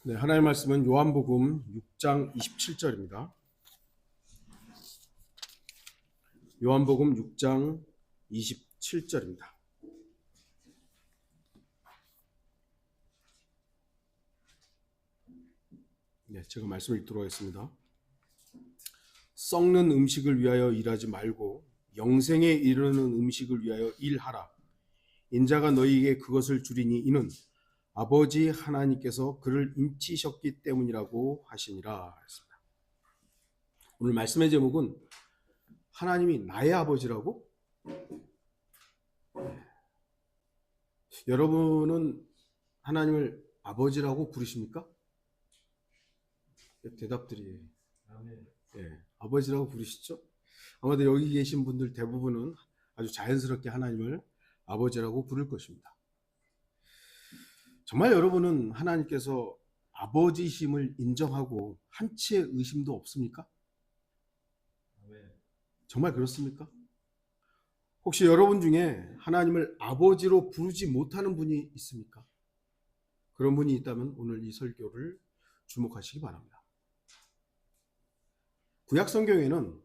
네, 하나님의 말씀은 요한복음 6장 27절입니다. 요한복음 6장 27절입니다. 네, 제가 말씀을 읽도록 하겠습니다. 썩는 음식을 위하여 일하지 말고 영생에 이르는 음식을 위하여 일하라. 인자가 너희에게 그것을 주리니 이는 아버지 하나님께서 그를 인치셨기 때문이라고 하시니라. 오늘 말씀의 제목은 하나님이 나의 아버지라고? 여러분은 하나님을 아버지라고 부르십니까? 대답들이 아버지라고 부르시죠? 아마도 여기 계신 분들 대부분은 아주 자연스럽게 하나님을 아버지라고 부를 것입니다. 정말 여러분은 하나님께서 아버지심을 인정하고 한치의 의심도 없습니까? 정말 그렇습니까? 혹시 여러분 중에 하나님을 아버지로 부르지 못하는 분이 있습니까? 그런 분이 있다면 오늘 이 설교를 주목하시기 바랍니다. 구약 성경에는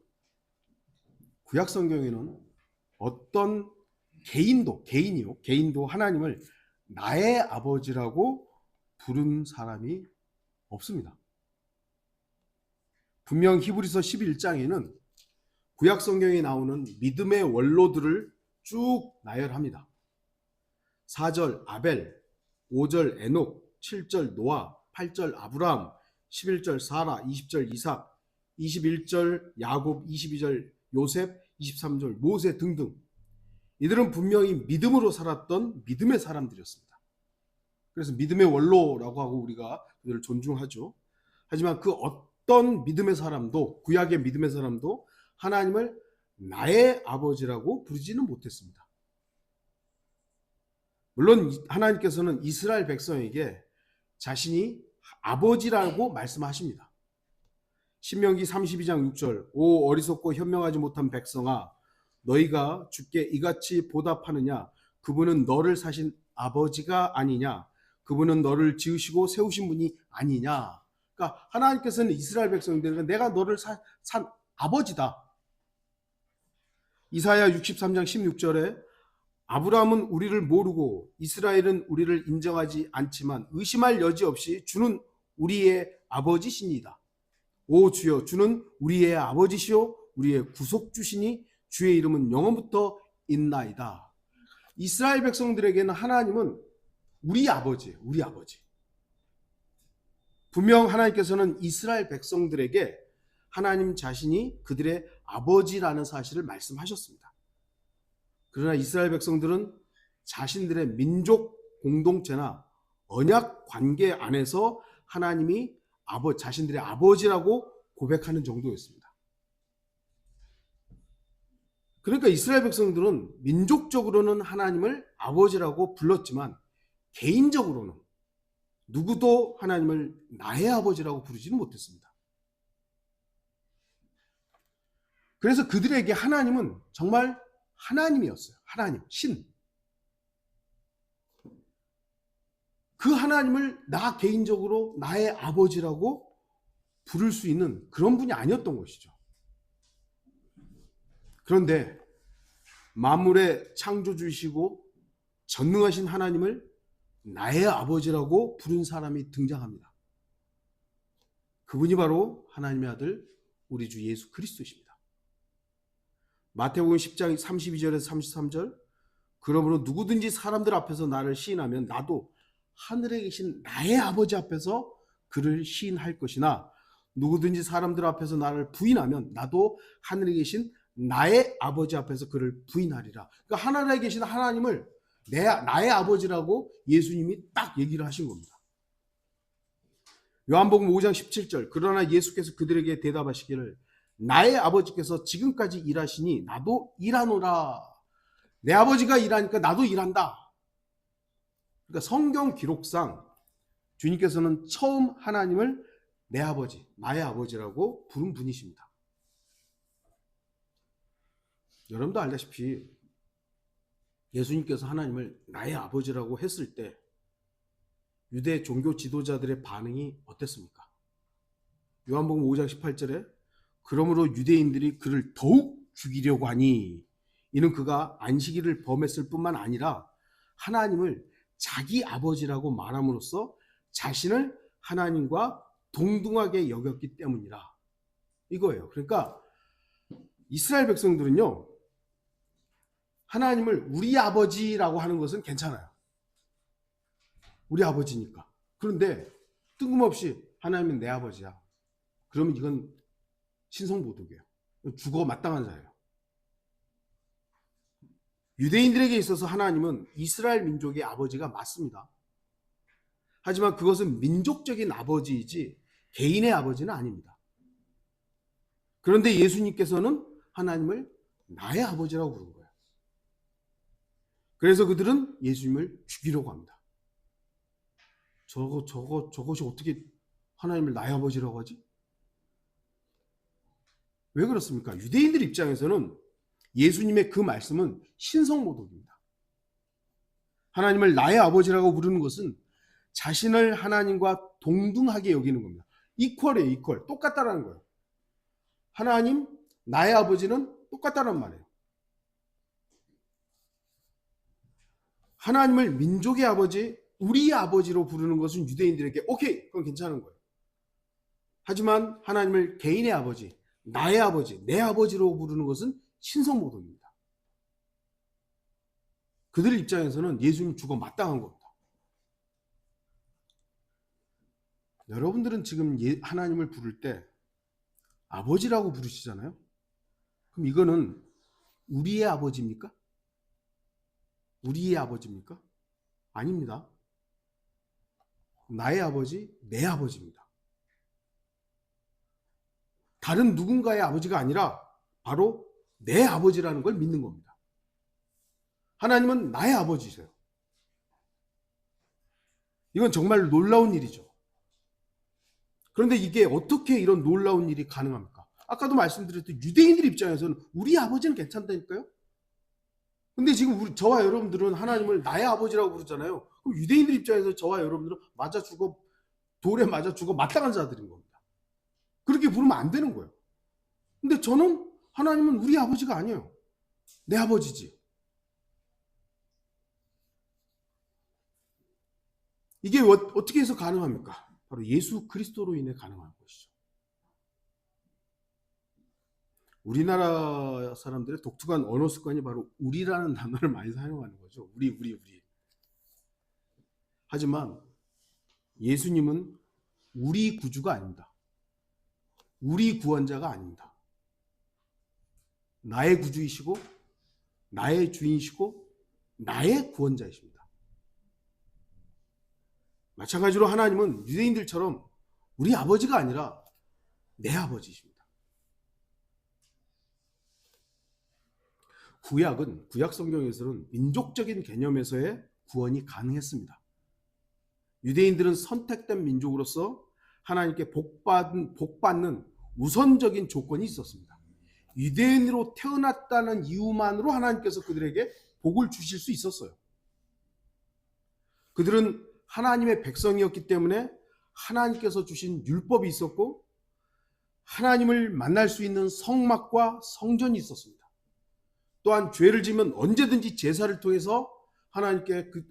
어떤 개인도 하나님을 나의 아버지라고 부른 사람이 없습니다. 분명 히브리서 11장에는 구약 성경에 나오는 믿음의 원로들을 쭉 나열합니다. 4절 아벨, 5절 에녹, 7절 노아, 8절 아브라함, 11절 사라, 20절 이삭, 21절 야곱, 22절 요셉, 23절 모세 등등. 이들은 분명히 믿음으로 살았던 믿음의 사람들이었습니다. 그래서 믿음의 원로라고 하고 우리가 그들을 존중하죠. 하지만 그 어떤 믿음의 사람도, 구약의 믿음의 사람도 하나님을 나의 아버지라고 부르지는 못했습니다. 물론 하나님께서는 이스라엘 백성에게 자신이 아버지라고 말씀하십니다. 신명기 32장 6절 오 어리석고 현명하지 못한 백성아 너희가 주께 이같이 보답하느냐 그분은 너를 사신 아버지가 아니냐 그분은 너를 지으시고 세우신 분이 아니냐. 그러니까 하나님께서는 이스라엘 백성들에게 내가 너를 산 아버지다. 이사야 63장 16절에 아브라함은 우리를 모르고 이스라엘은 우리를 인정하지 않지만 의심할 여지 없이 주는 우리의 아버지시니다. 오 주여 주는 우리의 아버지시오 우리의 구속주시니 주의 이름은 영원부터 있나이다. 이스라엘 백성들에게는 하나님은 우리 아버지예요. 우리 아버지. 분명 하나님께서는 이스라엘 백성들에게 하나님 자신이 그들의 아버지라는 사실을 말씀하셨습니다. 그러나 이스라엘 백성들은 자신들의 민족 공동체나 언약 관계 안에서 하나님이 자신들의 아버지라고 고백하는 정도였습니다. 그러니까 이스라엘 백성들은 민족적으로는 하나님을 아버지라고 불렀지만 개인적으로는 누구도 하나님을 나의 아버지라고 부르지는 못했습니다. 그래서 그들에게 하나님은 정말 하나님이었어요. 하나님, 신. 그 하나님을 나 개인적으로 나의 아버지라고 부를 수 있는 그런 분이 아니었던 것이죠. 그런데 만물의 창조주이시고 전능하신 하나님을 나의 아버지라고 부른 사람이 등장합니다. 그분이 바로 하나님의 아들 우리 주 예수 그리스도십니다. 마태복음 10장 32절에서 33절 그러므로 누구든지 사람들 앞에서 나를 시인하면 나도 하늘에 계신 나의 아버지 앞에서 그를 시인할 것이나 누구든지 사람들 앞에서 나를 부인하면 나도 하늘에 계신 나의 아버지 앞에서 그를 부인하리라. 그러니까 하늘에 계신 하나님을 나의 아버지라고 예수님이 딱 얘기를 하신 겁니다. 요한복음 5장 17절 그러나 예수께서 그들에게 대답하시기를 나의 아버지께서 지금까지 일하시니 나도 일하노라. 내 아버지가 일하니까 나도 일한다. 그러니까 성경 기록상 주님께서는 처음 하나님을 내 아버지, 나의 아버지라고 부른 분이십니다. 여러분도 알다시피 예수님께서 하나님을 나의 아버지라고 했을 때 유대 종교 지도자들의 반응이 어땠습니까? 요한복음 5장 18절에 그러므로 유대인들이 그를 더욱 죽이려고 하니 이는 그가 안식일을 범했을 뿐만 아니라 하나님을 자기 아버지라고 말함으로써 자신을 하나님과 동등하게 여겼기 때문이라. 이거예요. 그러니까 이스라엘 백성들은요, 하나님을 우리 아버지라고 하는 것은 괜찮아요. 우리 아버지니까. 그런데 뜬금없이 하나님은 내 아버지야. 그러면 이건 신성모독이에요. 죽어 마땅한 자예요. 유대인들에게 있어서 하나님은 이스라엘 민족의 아버지가 맞습니다. 하지만 그것은 민족적인 아버지이지 개인의 아버지는 아닙니다. 그런데 예수님께서는 하나님을 나의 아버지라고 부른 거예요. 그래서 그들은 예수님을 죽이려고 합니다. 저것이 어떻게 하나님을 나의 아버지라고 하지? 왜 그렇습니까? 유대인들 입장에서는 예수님의 그 말씀은 신성모독입니다. 하나님을 나의 아버지라고 부르는 것은 자신을 하나님과 동등하게 여기는 겁니다. 이퀄이에요, 이퀄. 똑같다라는 거예요. 하나님, 나의 아버지는 똑같다는 말이에요. 하나님을 민족의 아버지, 우리 아버지로 부르는 것은 유대인들에게 오케이, 그건 괜찮은 거예요. 하지만 하나님을 개인의 아버지, 나의 아버지, 내 아버지로 부르는 것은 신성모독입니다. 그들 입장에서는 예수님 죽어 마땅한 겁니다. 여러분들은 지금 하나님을 부를 때 아버지라고 부르시잖아요. 그럼 이거는 우리의 아버지입니까? 우리의 아버지입니까? 아닙니다. 나의 아버지, 내 아버지입니다. 다른 누군가의 아버지가 아니라 바로 내 아버지라는 걸 믿는 겁니다. 하나님은 나의 아버지세요. 이건 정말 놀라운 일이죠. 그런데 이게 어떻게 이런 놀라운 일이 가능합니까? 아까도 말씀드렸듯이 유대인들 입장에서는 우리 아버지는 괜찮다니까요. 근데 지금 저와 여러분들은 하나님을 나의 아버지라고 부르잖아요. 그럼 유대인들 입장에서 저와 여러분들은 돌에 맞아 죽어 마땅한 자들인 겁니다. 그렇게 부르면 안 되는 거예요. 근데 저는 하나님은 우리 아버지가 아니에요. 내 아버지지. 이게 어떻게 해서 가능합니까? 바로 예수 그리스도로 인해 가능한 것이죠. 우리나라 사람들의 독특한 언어 습관이 바로 우리라는 단어를 많이 사용하는 거죠. 우리. 하지만 예수님은 우리 구주가 아닙니다. 우리 구원자가 아닙니다. 나의 구주이시고 나의 주인이시고 나의 구원자이십니다. 마찬가지로 하나님은 유대인들처럼 우리 아버지가 아니라 내 아버지이십니다. 구약 성경에서는 민족적인 개념에서의 구원이 가능했습니다. 유대인들은 선택된 민족으로서 하나님께 복받는 우선적인 조건이 있었습니다. 유대인으로 태어났다는 이유만으로 하나님께서 그들에게 복을 주실 수 있었어요. 그들은 하나님의 백성이었기 때문에 하나님께서 주신 율법이 있었고 하나님을 만날 수 있는 성막과 성전이 있었습니다. 또한 죄를 지으면 언제든지 제사를 통해서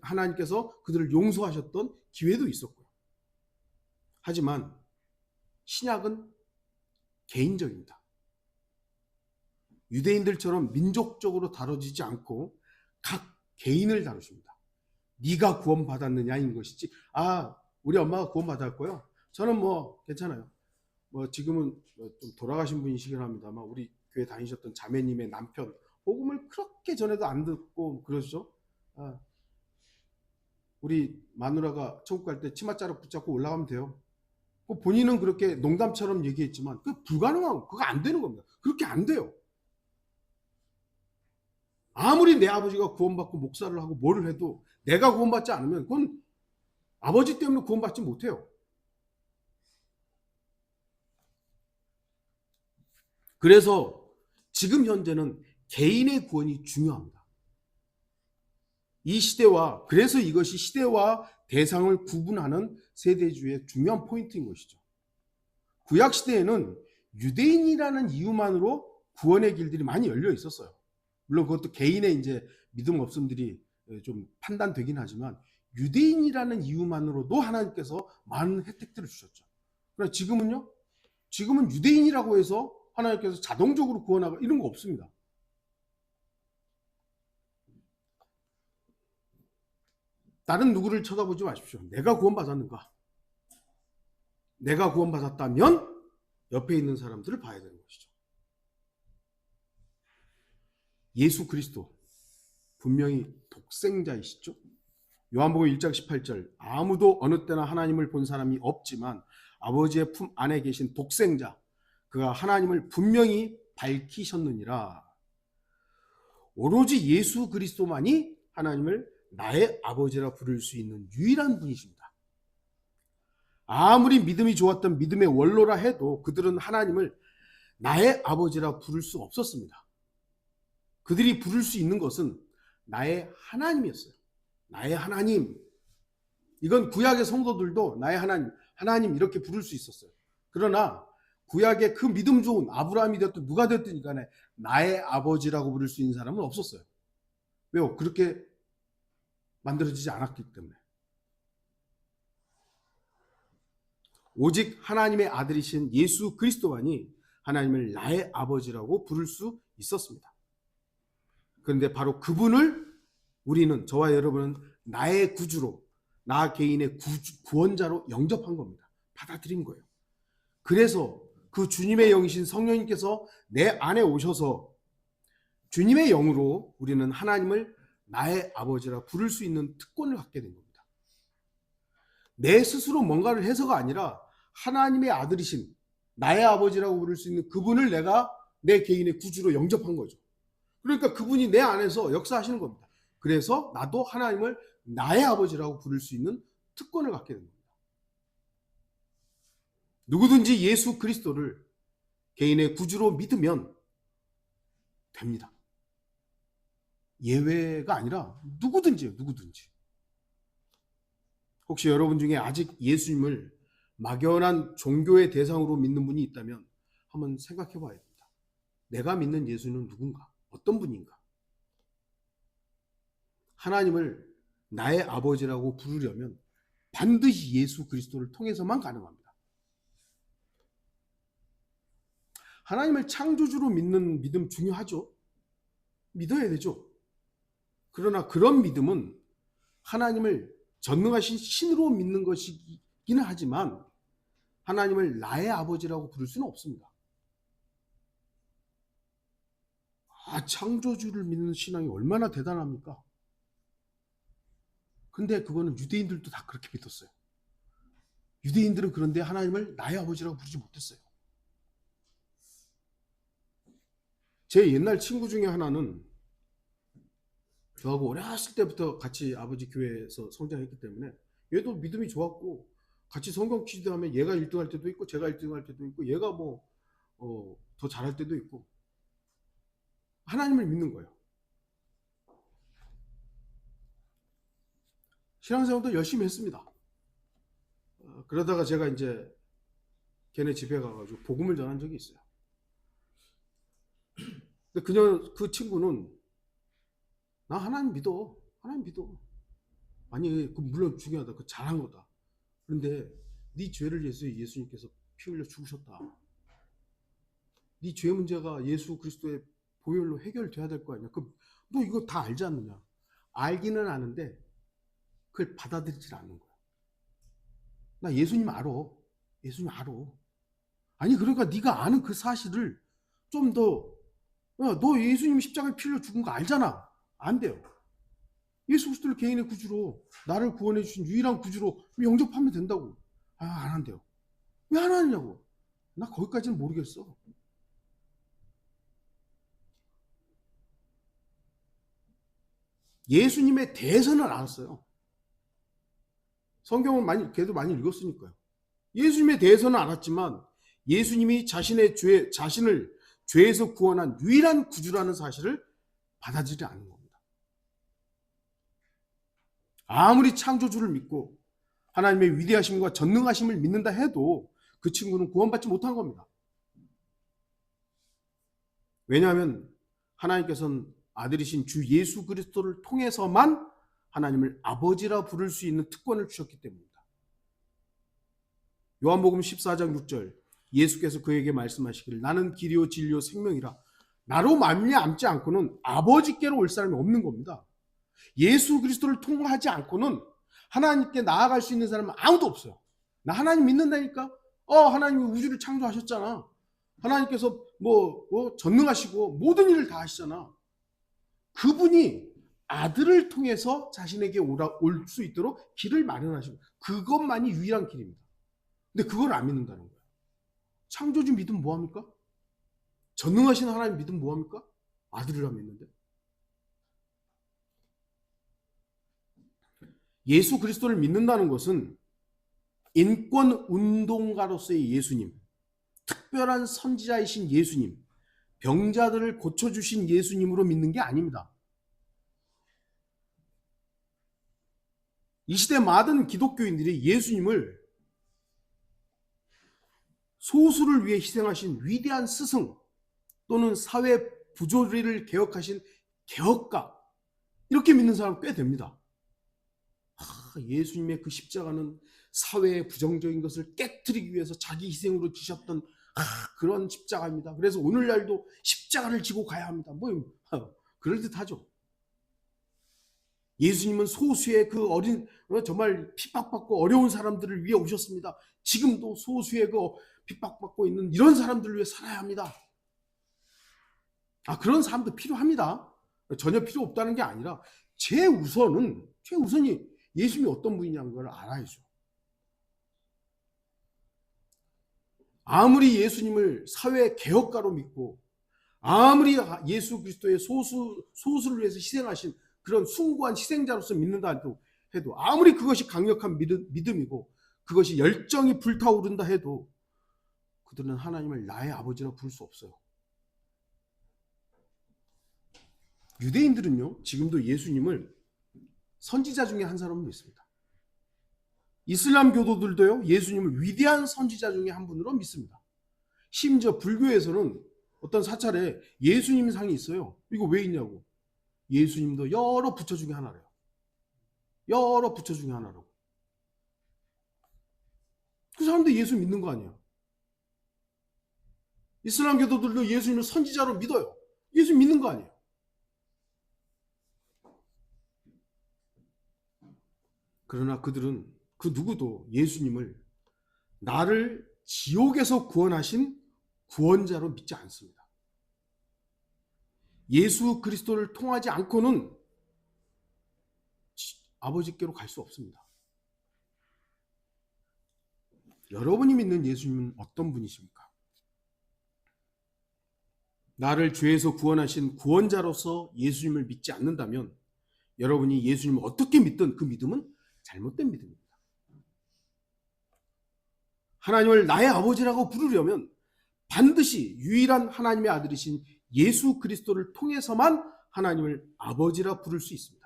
하나님께서 그들을 용서하셨던 기회도 있었고요. 하지만 신약은 개인적입니다. 유대인들처럼 민족적으로 다뤄지지 않고 각 개인을 다루십니다. 네가 구원받았느냐인 것이지 우리 엄마가 구원받았고요. 저는 괜찮아요. 지금은 좀 돌아가신 분이시긴 합니다만 우리 교회 다니셨던 자매님의 남편 복음을 그렇게 전에도 안 듣고 그러시죠. 우리 마누라가 천국 갈 때 치맛자락 붙잡고 올라가면 돼요. 본인은 그렇게 농담처럼 얘기했지만 그게 불가능하고 그거 안 되는 겁니다. 그렇게 안 돼요. 아무리 내 아버지가 구원받고 목사를 하고 뭐를 해도 내가 구원받지 않으면 그건 아버지 때문에 구원받지 못해요. 그래서 지금 현재는 개인의 구원이 중요합니다. 이 시대와, 그래서 이것이 시대와 대상을 구분하는 세대주의 중요한 포인트인 것이죠. 구약 시대에는 유대인이라는 이유만으로 구원의 길들이 많이 열려 있었어요. 물론 그것도 개인의 이제 믿음 없음들이 좀 판단되긴 하지만 유대인이라는 이유만으로도 하나님께서 많은 혜택들을 주셨죠. 그러나 지금은요? 지금은 유대인이라고 해서 하나님께서 자동적으로 구원하고 이런 거 없습니다. 다른 누구를 쳐다보지 마십시오. 내가 구원받았는가? 내가 구원받았다면 옆에 있는 사람들을 봐야 되는 것이죠. 예수 그리스도 분명히 독생자이시죠. 요한복음 1장 18절 아무도 어느 때나 하나님을 본 사람이 없지만 아버지의 품 안에 계신 독생자 그가 하나님을 분명히 밝히셨느니라. 오로지 예수 그리스도만이 하나님을 나의 아버지라 부를 수 있는 유일한 분이십니다. 아무리 믿음이 좋았던 믿음의 원로라 해도 그들은 하나님을 나의 아버지라 부를 수 없었습니다. 그들이 부를 수 있는 것은 나의 하나님이었어요. 나의 하나님. 이건 구약의 성도들도 나의 하나님, 하나님 이렇게 부를 수 있었어요. 그러나 구약의 그 믿음 좋은 아브라함이 되었든 누가 되었든 간에 나의 아버지라고 부를 수 있는 사람은 없었어요. 왜요? 그렇게 만들어지지 않았기 때문에. 오직 하나님의 아들이신 예수 그리스도만이 하나님을 나의 아버지라고 부를 수 있었습니다. 그런데 바로 그분을 우리는, 저와 여러분은 나의 구주로, 나 개인의 구원자로 영접한 겁니다. 받아들인 거예요. 그래서 그 주님의 영이신 성령님께서 내 안에 오셔서 주님의 영으로 우리는 하나님을 나의 아버지라 부를 수 있는 특권을 갖게 된 겁니다. 내 스스로 뭔가를 해서가 아니라 하나님의 아들이신 나의 아버지라고 부를 수 있는 그분을 내가 내 개인의 구주로 영접한 거죠. 그러니까 그분이 내 안에서 역사하시는 겁니다. 그래서 나도 하나님을 나의 아버지라고 부를 수 있는 특권을 갖게 된 겁니다. 누구든지 예수 그리스도를 개인의 구주로 믿으면 됩니다. 예외가 아니라 누구든지요, 누구든지. 혹시 여러분 중에 아직 예수님을 막연한 종교의 대상으로 믿는 분이 있다면 한번 생각해 봐야 됩니다. 내가 믿는 예수는 누군가? 어떤 분인가? 하나님을 나의 아버지라고 부르려면 반드시 예수 그리스도를 통해서만 가능합니다. 하나님을 창조주로 믿는 믿음 중요하죠. 믿어야 되죠. 그러나 그런 믿음은 하나님을 전능하신 신으로 믿는 것이기는 하지만 하나님을 나의 아버지라고 부를 수는 없습니다. 창조주를 믿는 신앙이 얼마나 대단합니까? 근데 그거는 유대인들도 다 그렇게 믿었어요. 유대인들은 그런데 하나님을 나의 아버지라고 부르지 못했어요. 제 옛날 친구 중에 하나는 저하고 어렸을 때부터 같이 아버지 교회에서 성장했기 때문에 얘도 믿음이 좋았고 같이 성경 퀴즈하면 얘가 1등 할 때도 있고 제가 1등 할 때도 있고 얘가 더 잘할 때도 있고 하나님을 믿는 거예요. 신앙생활도 열심히 했습니다. 그러다가 제가 이제 걔네 집에 가가지고 복음을 전한 적이 있어요. 근데 그 친구는 나 하나님 믿어. 하나님 믿어. 아니, 물론 중요하다. 그 잘한 거다. 그런데 네 죄를 위해서 예수님께서 피 흘려 죽으셨다. 네 죄 문제가 예수 그리스도의 보혈로 해결돼야 될 거 아니야. 너 이거 다 알지 않느냐? 알기는 아는데 그걸 받아들이질 않는 거야. 나 예수님 알아. 예수님 알아. 아니 그러니까 네가 아는 그 사실을 좀 더, 너 예수님 십자가에 피 흘려 죽은 거 알잖아. 안 돼요. 예수 그리스도를 개인의 구주로, 나를 구원해 주신 유일한 구주로 영접하면 된다고. 안 한대요. 왜 안 하느냐고. 나 거기까지는 모르겠어. 예수님에 대해서는 알았어요. 성경을 걔도 많이 읽었으니까요. 예수님에 대해서는 알았지만 예수님이 자신을 죄에서 구원한 유일한 구주라는 사실을 받아들이지 않는 겁니다. 아무리 창조주를 믿고 하나님의 위대하심과 전능하심을 믿는다 해도 그 친구는 구원받지 못한 겁니다. 왜냐하면 하나님께서는 아들이신 주 예수 그리스도를 통해서만 하나님을 아버지라 부를 수 있는 특권을 주셨기 때문입니다. 요한복음 14장 6절 예수께서 그에게 말씀하시기를 나는 길이요 진리요 생명이라 나로 말미암지 않고는 아버지께로 올 사람이 없는 겁니다. 예수 그리스도를 통하지 않고는 하나님께 나아갈 수 있는 사람은 아무도 없어요. 나 하나님 믿는다니까? 하나님이 우주를 창조하셨잖아. 하나님께서 전능하시고 모든 일을 다 하시잖아. 그분이 아들을 통해서 자신에게 올 수 있도록 길을 마련하시고 그것만이 유일한 길입니다. 근데 그걸 안 믿는다는 거예요. 창조주 믿으면 뭐합니까? 전능하신 하나님 믿으면 뭐합니까? 아들이라 믿는데. 예수 그리스도를 믿는다는 것은 인권운동가로서의 예수님, 특별한 선지자이신 예수님, 병자들을 고쳐주신 예수님으로 믿는 게 아닙니다. 이 시대 많은 기독교인들이 예수님을 소수를 위해 희생하신 위대한 스승 또는 사회 부조리를 개혁하신 개혁가 이렇게 믿는 사람 꽤 됩니다. 예수님의 그 십자가는 사회의 부정적인 것을 깨트리기 위해서 자기 희생으로 지셨던 그런 십자가입니다. 그래서 오늘날도 십자가를 지고 가야 합니다. 그럴듯하죠. 예수님은 소수의 그 어린 정말 핍박받고 어려운 사람들을 위해 오셨습니다. 지금도 소수의 그 핍박받고 있는 이런 사람들을 위해 살아야 합니다. 그런 사람도 필요합니다. 전혀 필요 없다는 게 아니라 최우선이 예수님이 어떤 분이냐는 걸 알아야죠. 아무리 예수님을 사회 개혁가로 믿고 아무리 예수 그리스도의 소수를 위해서 희생하신 그런 숭고한 희생자로서 믿는다 해도 아무리 그것이 강력한 믿음이고 그것이 열정이 불타오른다 해도 그들은 하나님을 나의 아버지라 부를 수 없어요. 유대인들은요 지금도 예수님을 선지자 중에 한 사람으로 믿습니다. 이슬람 교도들도요 예수님을 위대한 선지자 중에 한 분으로 믿습니다. 심지어 불교에서는 어떤 사찰에 예수님 상이 있어요. 이거 왜 있냐고. 예수님도 여러 부처 중에 하나래요. 여러 부처 중에 하나라고. 그 사람도 예수 믿는 거 아니에요. 이슬람 교도들도 예수님을 선지자로 믿어요. 예수 믿는 거 아니에요. 그러나 그들은 그 누구도 예수님을 나를 지옥에서 구원하신 구원자로 믿지 않습니다. 예수 그리스도를 통하지 않고는 아버지께로 갈 수 없습니다. 여러분이 믿는 예수님은 어떤 분이십니까? 나를 죄에서 구원하신 구원자로서 예수님을 믿지 않는다면 여러분이 예수님을 어떻게 믿든 그 믿음은 잘못된 믿음입니다. 하나님을 나의 아버지라고 부르려면 반드시 유일한 하나님의 아들이신 예수 그리스도를 통해서만 하나님을 아버지라 부를 수 있습니다.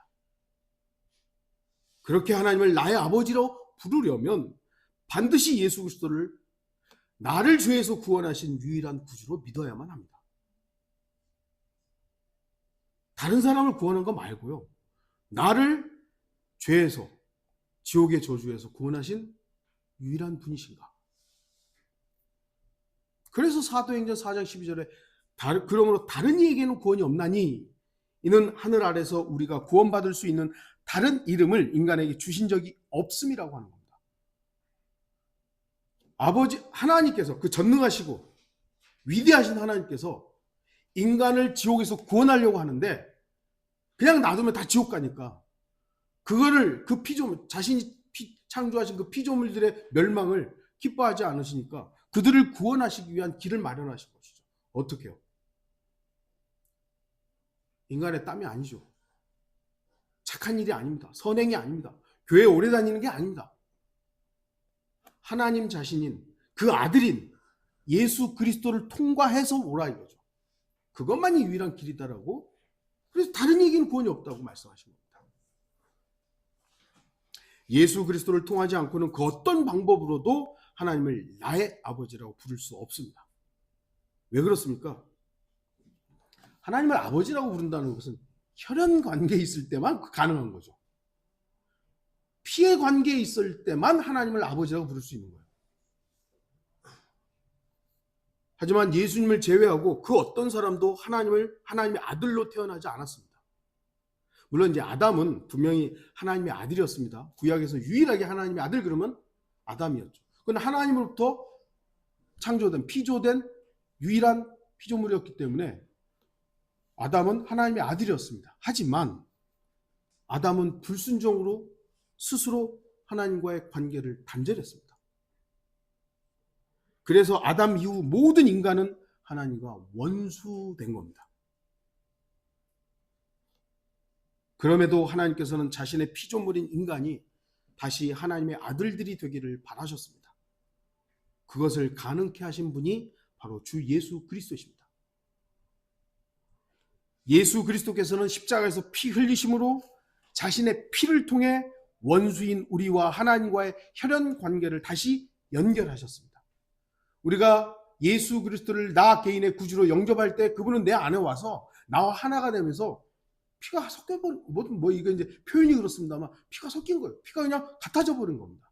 그렇게 하나님을 나의 아버지로 부르려면 반드시 예수 그리스도를 나를 죄에서 구원하신 유일한 구주로 믿어야만 합니다. 다른 사람을 구원한 거 말고요. 나를 죄에서 지옥의 저주에서 구원하신 유일한 분이신가. 그래서 사도행전 4장 12절에 그러므로 다른 이에게는 구원이 없나니 이는 하늘 아래서 우리가 구원받을 수 있는 다른 이름을 인간에게 주신 적이 없음이라고 하는 겁니다. 아버지 하나님께서 그 전능하시고 위대하신 하나님께서 인간을 지옥에서 구원하려고 하는데 그냥 놔두면 다 지옥 가니까 그거를 그 피조물 자신이 창조하신 그 피조물들의 멸망을 기뻐하지 않으시니까 그들을 구원하시기 위한 길을 마련하신 것이죠. 어떻게 해요? 인간의 땀이 아니죠. 착한 일이 아닙니다. 선행이 아닙니다. 교회에 오래 다니는 게 아닙니다. 하나님 자신인 그 아들인 예수 그리스도를 통과해서 오라 이거죠. 그것만이 유일한 길이다라고. 그래서 다른 얘기는 구원이 없다고 말씀하신 겁니다. 예수 그리스도를 통하지 않고는 그 어떤 방법으로도 하나님을 나의 아버지라고 부를 수 없습니다. 왜 그렇습니까? 하나님을 아버지라고 부른다는 것은 혈연 관계에 있을 때만 가능한 거죠. 피의 관계에 있을 때만 하나님을 아버지라고 부를 수 있는 거예요. 하지만 예수님을 제외하고 그 어떤 사람도 하나님의 아들로 태어나지 않았습니다. 물론 이제 아담은 분명히 하나님의 아들이었습니다. 구약에서 유일하게 하나님의 아들 그러면 아담이었죠. 그건 하나님으로부터 창조된 피조된 유일한 피조물이었기 때문에 아담은 하나님의 아들이었습니다. 하지만 아담은 불순종으로 스스로 하나님과의 관계를 단절했습니다. 그래서 아담 이후 모든 인간은 하나님과 원수된 겁니다. 그럼에도 하나님께서는 자신의 피조물인 인간이 다시 하나님의 아들들이 되기를 바라셨습니다. 그것을 가능케 하신 분이 바로 주 예수 그리스도십니다. 예수 그리스도께서는 십자가에서 피 흘리심으로 자신의 피를 통해 원수인 우리와 하나님과의 혈연 관계를 다시 연결하셨습니다. 우리가 예수 그리스도를 나 개인의 구주로 영접할 때 그분은 내 안에 와서 나와 하나가 되면서 피가 섞여버린, 뭐 이거 이제 표현이 그렇습니다만 피가 섞인 거예요. 피가 그냥 같아져 버린 겁니다.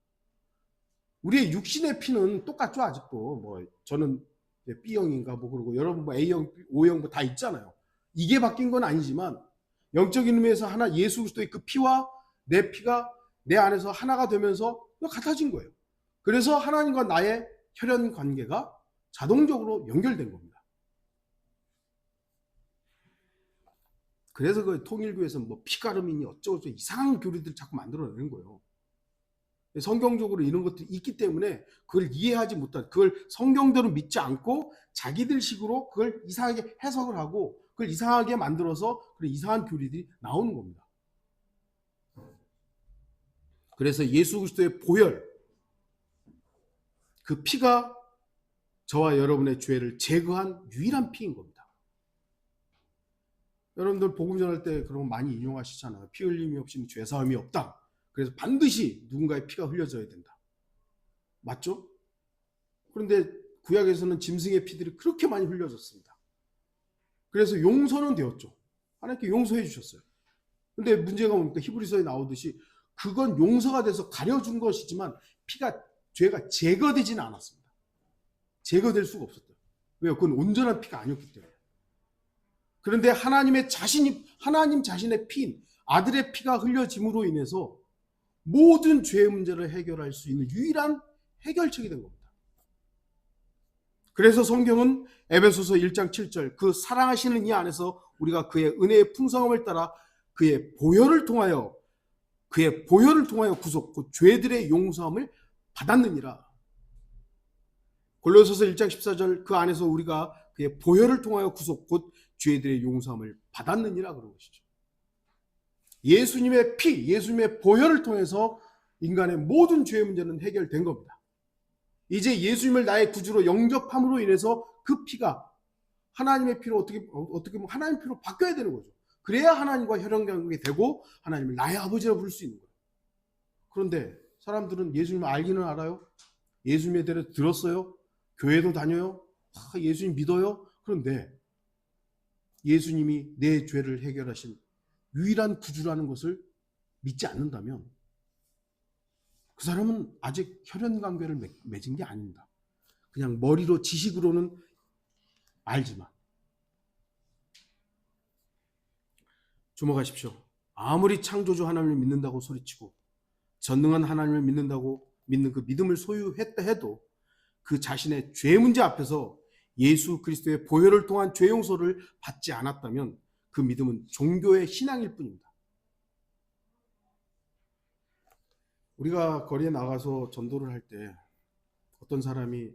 우리의 육신의 피는 똑같죠, 아직도. 뭐 저는 B형인가 뭐 그러고 여러분 뭐 A형, O형 뭐 다 있잖아요. 이게 바뀐 건 아니지만 영적인 의미에서 하나 예수 그리스도의 그 피와 내 피가 내 안에서 하나가 되면서 같아진 거예요. 그래서 하나님과 나의 혈연 관계가 자동적으로 연결된 겁니다. 그래서 그 통일교에서 뭐 피가름이니 어쩌고저쩌고 이상한 교리들을 자꾸 만들어내는 거예요. 성경적으로 이런 것들이 있기 때문에 그걸 이해하지 못한, 그걸 성경대로 믿지 않고 자기들 식으로 그걸 이상하게 해석을 하고 그걸 이상하게 만들어서 그런 이상한 교리들이 나오는 겁니다. 그래서 예수 그리스도의 보혈, 그 피가 저와 여러분의 죄를 제거한 유일한 피인 겁니다. 여러분들 복음 전할 때 그런 거 많이 인용하시잖아요. 피 흘림이 없이는 죄 사함이 없다. 그래서 반드시 누군가의 피가 흘려져야 된다. 맞죠? 그런데 구약에서는 짐승의 피들이 그렇게 많이 흘려졌습니다. 그래서 용서는 되었죠. 하나님께 용서해 주셨어요. 근데 문제가 뭡니까? 히브리서에 나오듯이 그건 용서가 돼서 가려준 것이지만 죄가 제거되지는 않았습니다. 제거될 수가 없었다. 왜요? 그건 온전한 피가 아니었기 때문에. 그런데 하나님 자신의 피인 아들의 피가 흘려짐으로 인해서 모든 죄의 문제를 해결할 수 있는 유일한 해결책이 된 겁니다. 그래서 성경은 에베소서 1장 7절 그 사랑하시는 이 안에서 우리가 그의 은혜의 풍성함을 따라 그의 보혈을 통하여 구속, 그 죄들의 용서함을 받았느니라. 골로새서 1장 14절 그 안에서 우리가 그의 보혈을 통하여 구속, 곧 죄들의 용서함을 받았느니라 그런 것이죠. 예수님의 피, 예수님의 보혈을 통해서 인간의 모든 죄의 문제는 해결된 겁니다. 이제 예수님을 나의 구주로 영접함으로 인해서 그 피가 하나님의 피로 어떻게 보면 하나님의 피로 바뀌어야 되는 거죠. 그래야 하나님과 혈연 관계가 되고 하나님을 나의 아버지라 부를 수 있는 거예요. 그런데 사람들은 예수님을 알기는 알아요. 예수님에 대해 들었어요. 교회도 다녀요. 예수님 믿어요. 그런데 예수님이 내 죄를 해결하신 유일한 구주라는 것을 믿지 않는다면 그 사람은 아직 혈연 관계를 맺은 게 아닙니다. 그냥 머리로 지식으로는 알지만. 주목하십시오. 아무리 창조주 하나님을 믿는다고 소리치고 전능한 하나님을 믿는 그 믿음을 소유했다 해도 그 자신의 죄 문제 앞에서 예수 그리스도의 보혈을 통한 죄 용서를 받지 않았다면 그 믿음은 종교의 신앙일 뿐입니다. 우리가 거리에 나가서 전도를 할 때 어떤 사람이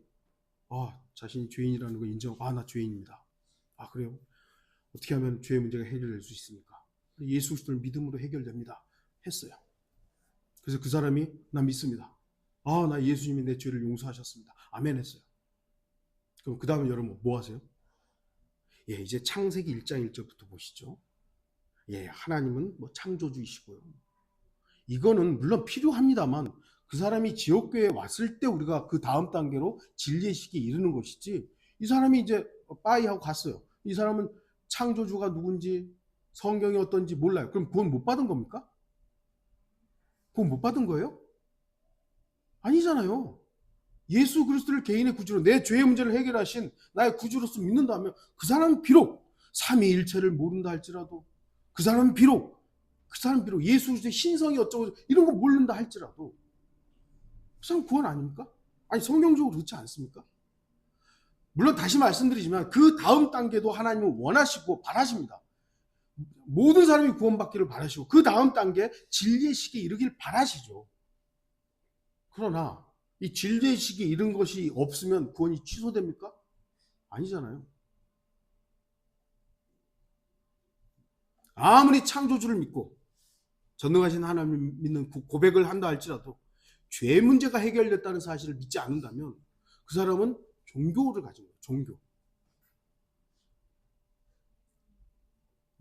자신이 죄인이라는 걸 인정하고 나 죄인입니다. 그래요? 어떻게 하면 죄의 문제가 해결될 수 있습니까? 예수 그리스도를 믿음으로 해결됩니다. 했어요. 그래서 그 사람이 나 믿습니다. 나 예수님이 내 죄를 용서하셨습니다. 아멘 했어요. 그럼 그 다음에 여러분 뭐 하세요? 이제 창세기 1장 1절부터 보시죠. 하나님은 창조주이시고요. 이거는 물론 필요합니다만 그 사람이 지옥교회에 왔을 때 우리가 그 다음 단계로 진리의 시기에 이르는 것이지, 이 사람이 이제 빠이 하고 갔어요. 이 사람은 창조주가 누군지 성경이 어떤지 몰라요. 그럼 구원 못 받은 겁니까? 구원 못 받은 거예요? 아니잖아요. 예수 그리스도를 개인의 구주로 내 죄의 문제를 해결하신 나의 구주로서 믿는다면 그 사람은 비록 삼위일체를 모른다 할지라도, 그 사람은 비록 예수 그리스도의 신성이 어쩌고 이런 거 모른다 할지라도 그 사람 구원 아닙니까? 아니 성경적으로 그렇지 않습니까? 물론 다시 말씀드리지만 그 다음 단계도 하나님은 원하시고 바라십니다. 모든 사람이 구원받기를 바라시고 그 다음 단계 진리의 시기에 이르길 바라시죠. 그러나 이 진리의 시기에 이른 것이 없으면 구원이 취소됩니까? 아니잖아요. 아무리 창조주를 믿고 전능하신 하나님을 믿는 고백을 한다 할지라도 죄 문제가 해결됐다는 사실을 믿지 않는다면 그 사람은 종교를 가진 거예요. 종교.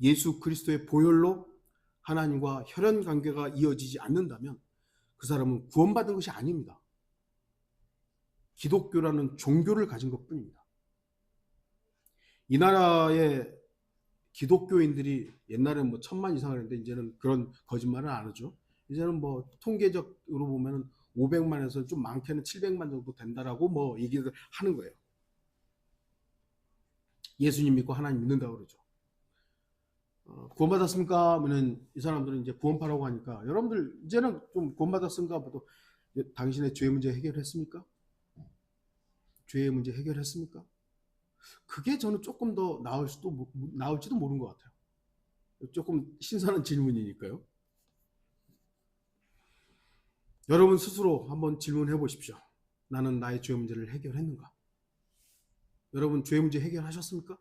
예수 그리스도의 보혈로 하나님과 혈연 관계가 이어지지 않는다면 그 사람은 구원받은 것이 아닙니다. 기독교라는 종교를 가진 것뿐입니다. 이 나라의 기독교인들이 옛날에는 뭐 1000만 이상을 했는데 이제는 그런 거짓말은 안 하죠. 이제는 뭐 통계적으로 보면은 500만에서 좀 많게는 700만 정도 된다라고 뭐 얘기를 하는 거예요. 예수님 믿고 하나님 믿는다고 그러죠. 구원받았습니까? 하면은 이 사람들은 이제 구원파라고 하니까, 여러분들 이제는 좀 구원받았습니까? 보도 당신의 죄 문제 해결했습니까? 죄의 문제 해결했습니까? 그게 저는 조금 더 나을지도 모르는 것 같아요. 조금 신선한 질문이니까요. 여러분 스스로 한번 질문해 보십시오. 나는 나의 죄 문제를 해결했는가? 여러분 죄 문제 해결하셨습니까?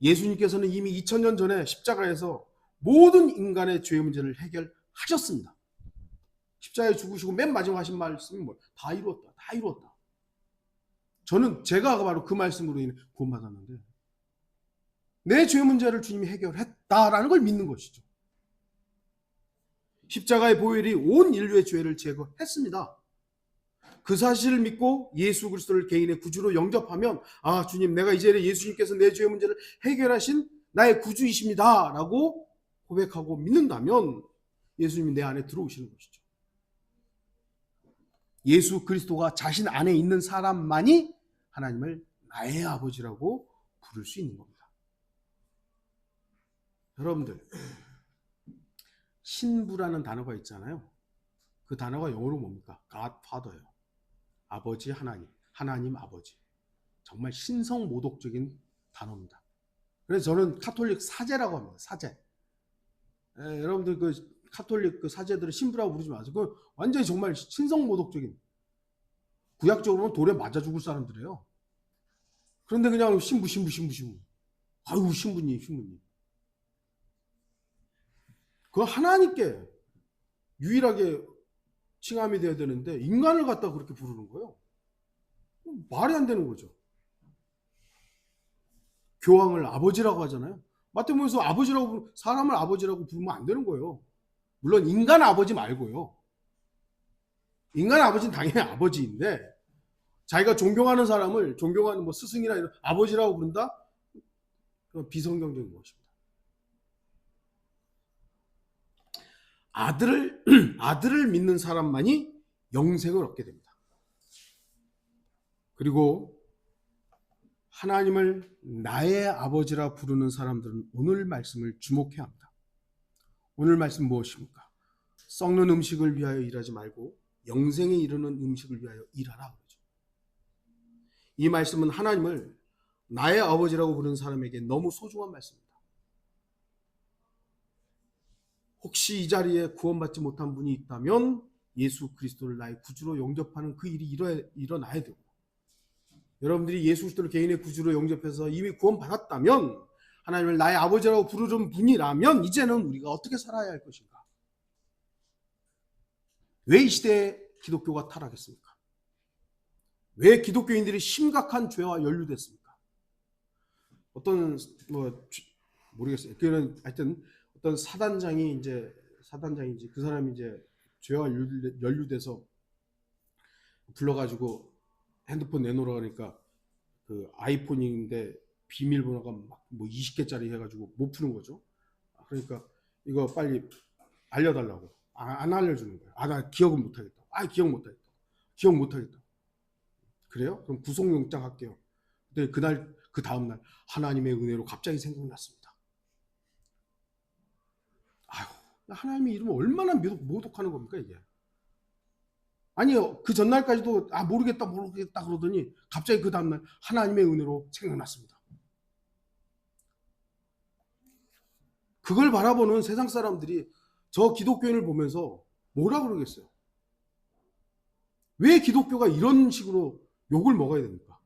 예수님께서는 이미 2000년 전에 십자가에서 모든 인간의 죄 문제를 해결하셨습니다. 십자가에 죽으시고 맨 마지막 하신 말씀이 뭐예요? 다 이루었다. 다 이루었다. 저는 제가 바로 그 말씀으로 인해 구원받았는데 내 죄 문제를 주님이 해결했다라는 걸 믿는 것이죠. 십자가의 보혈이 온 인류의 죄를 제거했습니다. 그 사실을 믿고 예수 그리스도를 개인의 구주로 영접하면, 아 주님, 내가 이제 예수님께서 내 죄의 문제를 해결하신 나의 구주이십니다 라고 고백하고 믿는다면 예수님이 내 안에 들어오시는 것이죠. 예수 그리스도가 자신 안에 있는 사람만이 하나님을 나의 아버지라고 부를 수 있는 겁니다. 여러분들, 신부라는 단어가 있잖아요. 그 단어가 영어로 뭡니까? God Father예요. 아버지 하나님, 하나님 아버지. 정말 신성모독적인 단어입니다. 그래서 저는 카톨릭 사제라고 합니다. 사제. 여러분들 그 카톨릭 그 사제들을 신부라고 부르지 마세요. 그 완전히 정말 신성모독적인, 구약적으로 보면 돌에 맞아 죽을 사람들이에요. 그런데 그냥 신부. 아유 신부님. 그거 하나님께 유일하게 칭함이 돼야 되는데 인간을 갖다 그렇게 부르는 거예요. 말이 안 되는 거죠. 교황을 아버지라고 하잖아요. 마태복음에서 아버지라고 사람을 아버지라고 부르면 안 되는 거예요. 물론 인간 아버지 말고요. 인간 아버지는 당연히 아버지인데 자기가 존경하는 사람을 존경하는 뭐 스승이나 이런 아버지라고 부른다? 그건 비성경적인 것입니다. 아들을 믿는 사람만이 영생을 얻게 됩니다. 그리고 하나님을 나의 아버지라 부르는 사람들은 오늘 말씀을 주목해야 합니다. 오늘 말씀 무엇입니까? 썩는 음식을 위하여 일하지 말고 영생에 이르는 음식을 위하여 일하라 그러죠. 이 말씀은 하나님을 나의 아버지라고 부르는 사람에게 너무 소중한 말씀입니다. 혹시 이 자리에 구원받지 못한 분이 있다면 예수 그리스도를 나의 구주로 영접하는 그 일이 일어나야 되고, 여러분들이 예수 그리스도를 개인의 구주로 영접해서 이미 구원받았다면, 하나님을 나의 아버지라고 부르는 분이라면 이제는 우리가 어떻게 살아야 할 것인가? 왜 이 시대에 기독교가 타락했습니까? 왜 기독교인들이 심각한 죄와 연루됐습니까? 어떤 모르겠어요. 그는 하여튼 어떤 사단장이 이제 사단장인지 그 사람이 이제 죄와 연루돼서 불러가지고 핸드폰 내놓으라 그러니까 그 아이폰인데 비밀번호가 막 뭐 20개짜리 해가지고 못 푸는 거죠. 그러니까 이거 빨리 알려달라고. 안 알려주는 거예요. 나 기억은 못하겠다. 기억 못하겠다. 기억 못하겠다. 그래요? 그럼 구속영장 할게요. 근데 그날 그 다음날 하나님의 은혜로 갑자기 생각났습니다. 하나님의 이름을 얼마나 모독하는 겁니까 이게? 아니요, 그 전날까지도 모르겠다 그러더니 갑자기 그 다음날 하나님의 은혜로 생각났습니다. 그걸 바라보는 세상 사람들이 저 기독교인을 보면서 뭐라 그러겠어요? 왜 기독교가 이런 식으로 욕을 먹어야 됩니까?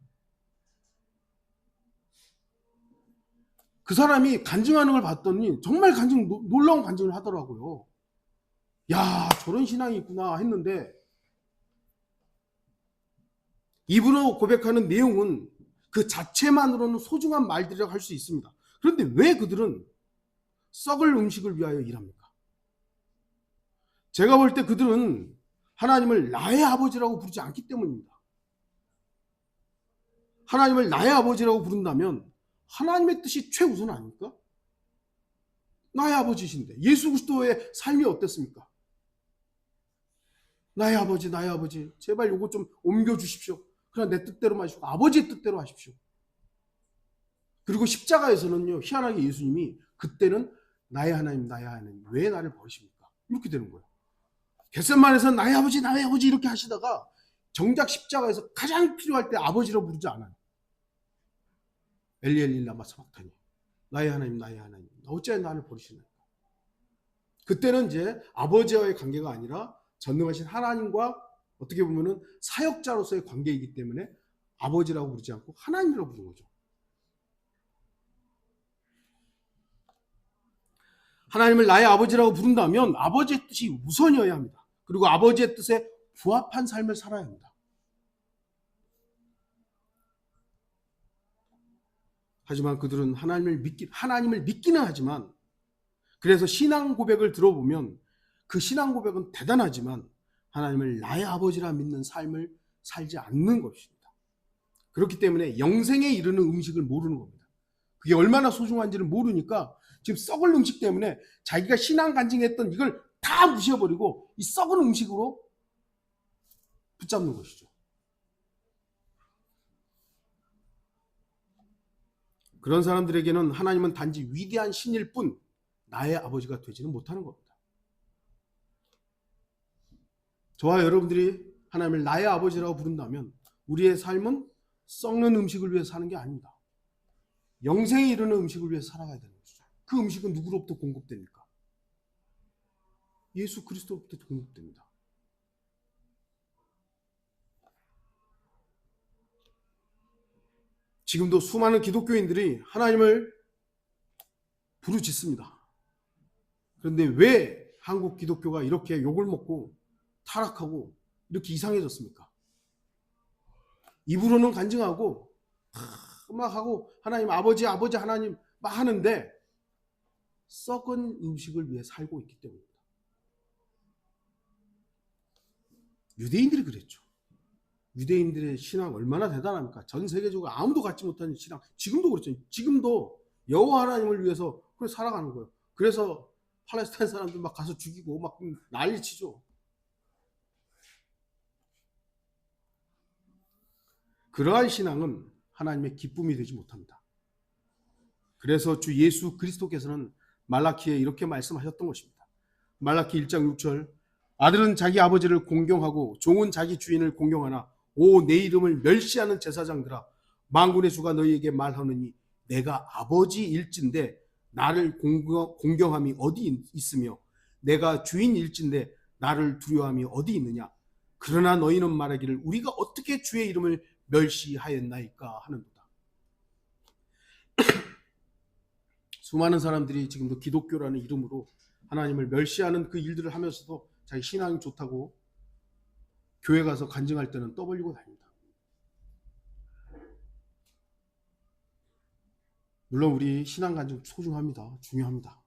그 사람이 간증하는 걸 봤더니 정말 놀라운 간증을 하더라고요. 야, 저런 신앙이 있구나 했는데 입으로 고백하는 내용은 그 자체만으로는 소중한 말들이라고 할 수 있습니다. 그런데 왜 그들은 썩을 음식을 위하여 일합니까? 제가 볼 때 그들은 하나님을 나의 아버지라고 부르지 않기 때문입니다. 하나님을 나의 아버지라고 부른다면 하나님의 뜻이 최우선 아닙니까? 나의 아버지신데 예수 그리스도의 삶이 어땠습니까? 나의 아버지, 나의 아버지, 제발 요거 좀 옮겨주십시오. 그냥 내 뜻대로 마시고 아버지의 뜻대로 하십시오. 그리고 십자가에서는요, 희한하게 예수님이 그때는 나의 하나님, 나의 하나님, 왜 나를 버리십니까? 이렇게 되는 거예요. 겟세마네에서 나의 아버지, 나의 아버지 이렇게 하시다가 정작 십자가에서 가장 필요할 때 아버지로 부르지 않아요. 엘리 엘리 라마 사박타니, 나의 하나님, 나의 하나님, 어찌하여 나를 버리시나요? 그때는 이제 아버지와의 관계가 아니라 전능하신 하나님과 어떻게 보면은 사역자로서의 관계이기 때문에 아버지라고 부르지 않고 하나님이라고 부르는 거죠. 하나님을 나의 아버지라고 부른다면 아버지의 뜻이 우선이어야 합니다. 그리고 아버지의 뜻에 부합한 삶을 살아야 합니다. 하지만 그들은 하나님을 믿기는 하지만, 그래서 신앙 고백을 들어보면 그 신앙 고백은 대단하지만 하나님을 나의 아버지라 믿는 삶을 살지 않는 것입니다. 그렇기 때문에 영생에 이르는 음식을 모르는 겁니다. 그게 얼마나 소중한지를 모르니까 지금 썩을 음식 때문에 자기가 신앙 간증했던 이걸 다 무시해버리고 이 썩은 음식으로 붙잡는 것이죠. 그런 사람들에게는 하나님은 단지 위대한 신일 뿐 나의 아버지가 되지는 못하는 겁니다. 저와 여러분들이 하나님을 나의 아버지라고 부른다면 우리의 삶은 썩는 음식을 위해 사는 게 아닙니다. 영생에 이르는 음식을 위해 살아가야 되는 것이죠. 그 음식은 누구로부터 공급됩니까? 예수 그리스도로부터 공급됩니다. 지금도 수많은 기독교인들이 하나님을 부르짖습니다. 그런데 왜 한국 기독교가 이렇게 욕을 먹고 타락하고 이렇게 이상해졌습니까? 입으로는 간증하고 막 하고 하나님 아버지 하나님 막 하는데 썩은 음식을 위해 살고 있기 때문입니다. 유대인들이 그랬죠. 유대인들의 신앙 얼마나 대단합니까? 전 세계적으로 아무도 갖지 못하는 신앙. 지금도 그렇죠. 지금도 여호와 하나님을 위해서 살아가는 거예요. 그래서 팔레스타인 사람들 막 가서 죽이고 막 난리치죠. 그러한 신앙은 하나님의 기쁨이 되지 못합니다. 그래서 주 예수 그리스도께서는 말라키에 이렇게 말씀하셨던 것입니다. 말라키 1장 6절, 아들은 자기 아버지를 공경하고 종은 자기 주인을 공경하나 오 내 이름을 멸시하는 제사장들아, 만군의 주가 너희에게 말하느니 내가 아버지일진데 나를 공경함이 어디 있으며 내가 주인일진데 나를 두려워함이 어디 있느냐. 그러나 너희는 말하기를 우리가 어떻게 주의 이름을 멸시하였나이까 하는도다. 수많은 사람들이 지금도 기독교라는 이름으로 하나님을 멸시하는 그 일들을 하면서도 자기 신앙이 좋다고 교회 가서 간증할 때는 떠벌리고 다닙니다. 물론 우리 신앙 간증 소중합니다. 중요합니다.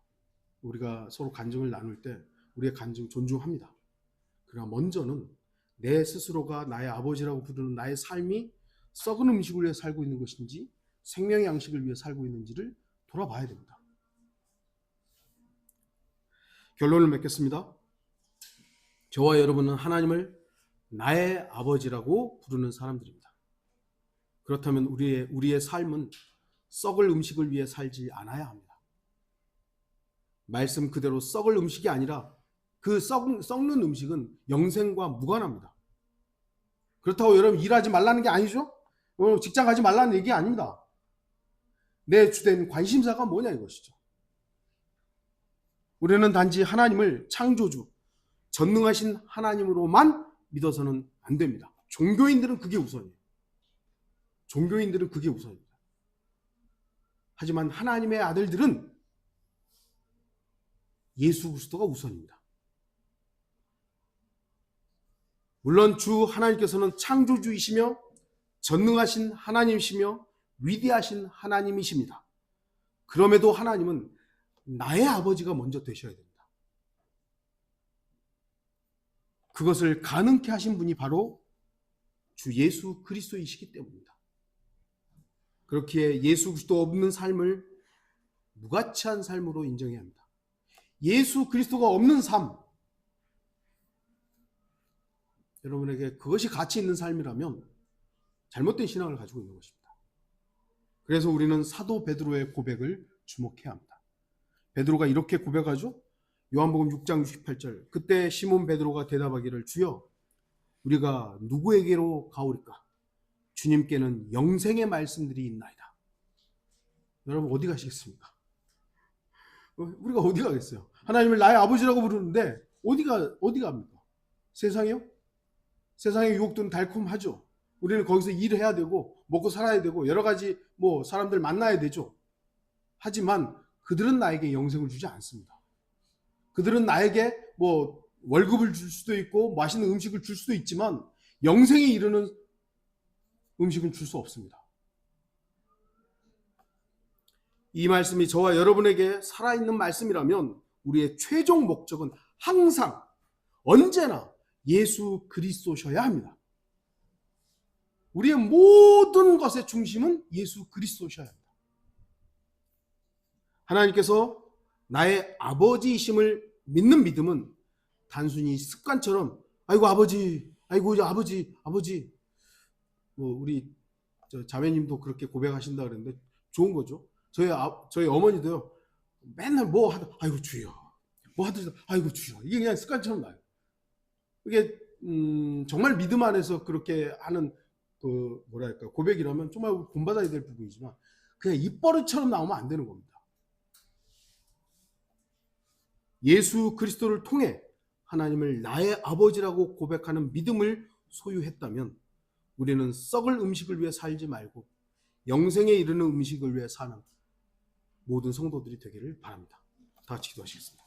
우리가 서로 간증을 나눌 때 우리의 간증 존중합니다. 그러나 먼저는 내 스스로가 나의 아버지라고 부르는 나의 삶이 썩은 음식을 위해 살고 있는 것인지 생명의 양식을 위해 살고 있는지를 돌아봐야 됩니다. 결론을 맺겠습니다. 저와 여러분은 하나님을 나의 아버지라고 부르는 사람들입니다. 그렇다면 우리의 삶은 썩을 음식을 위해 살지 않아야 합니다. 말씀 그대로 썩을 음식이 아니라 그 썩는 음식은 영생과 무관합니다. 그렇다고 여러분 일하지 말라는 게 아니죠? 직장 가지 말라는 얘기 아닙니다. 내 주된 관심사가 뭐냐 이것이죠. 우리는 단지 하나님을 창조주, 전능하신 하나님으로만 믿어서는 안 됩니다. 종교인들은 그게 우선이에요. 종교인들은 그게 우선입니다. 하지만 하나님의 아들들은 예수 그리스도가 우선입니다. 물론 주 하나님께서는 창조주이시며 전능하신 하나님이시며 위대하신 하나님이십니다. 그럼에도 하나님은 나의 아버지가 먼저 되셔야 됩니다. 그것을 가능케 하신 분이 바로 주 예수 그리스도이시기 때문입니다. 그렇기에 예수 그리스도 없는 삶을 무가치한 삶으로 인정해야 합니다. 예수 그리스도가 없는 삶, 여러분에게 그것이 가치 있는 삶이라면 잘못된 신앙을 가지고 있는 것입니다. 그래서 우리는 사도 베드로의 고백을 주목해야 합니다. 베드로가 이렇게 고백하죠. 요한복음 6장 68절. 그때 시몬 베드로가 대답하기를 주여 우리가 누구에게로 가오리까? 주님께는 영생의 말씀들이 있나이다. 여러분 어디 가시겠습니까? 우리가 어디 가겠어요? 하나님을 나의 아버지라고 부르는데 어디 갑니까? 세상이요? 세상의 유혹들은 달콤하죠. 우리는 거기서 일해야 되고 먹고 살아야 되고 여러 가지 사람들 만나야 되죠. 하지만 그들은 나에게 영생을 주지 않습니다. 그들은 나에게 월급을 줄 수도 있고 맛있는 음식을 줄 수도 있지만 영생에 이르는 음식은 줄 수 없습니다. 이 말씀이 저와 여러분에게 살아있는 말씀이라면 우리의 최종 목적은 항상 언제나 예수 그리스도셔야 합니다. 우리의 모든 것의 중심은 예수 그리스도셔야 합니다. 하나님께서 나의 아버지이심을 믿는 믿음은 단순히 습관처럼 아이고 아버지, 아이고 아버지, 우리 자매님도 그렇게 고백하신다 그랬는데 좋은 거죠. 저희 어머니도요. 맨날 아이고 주여, 아이고 주여. 이게 그냥 습관처럼 나요. 이게 정말 믿음 안에서 그렇게 하는 고백이라면 정말 본받아야 될 부분이지만 그냥 입버릇처럼 나오면 안 되는 겁니다. 예수 그리스도를 통해 하나님을 나의 아버지라고 고백하는 믿음을 소유했다면 우리는 썩을 음식을 위해 살지 말고 영생에 이르는 음식을 위해 사는 모든 성도들이 되기를 바랍니다. 다 같이 기도하시겠습니다.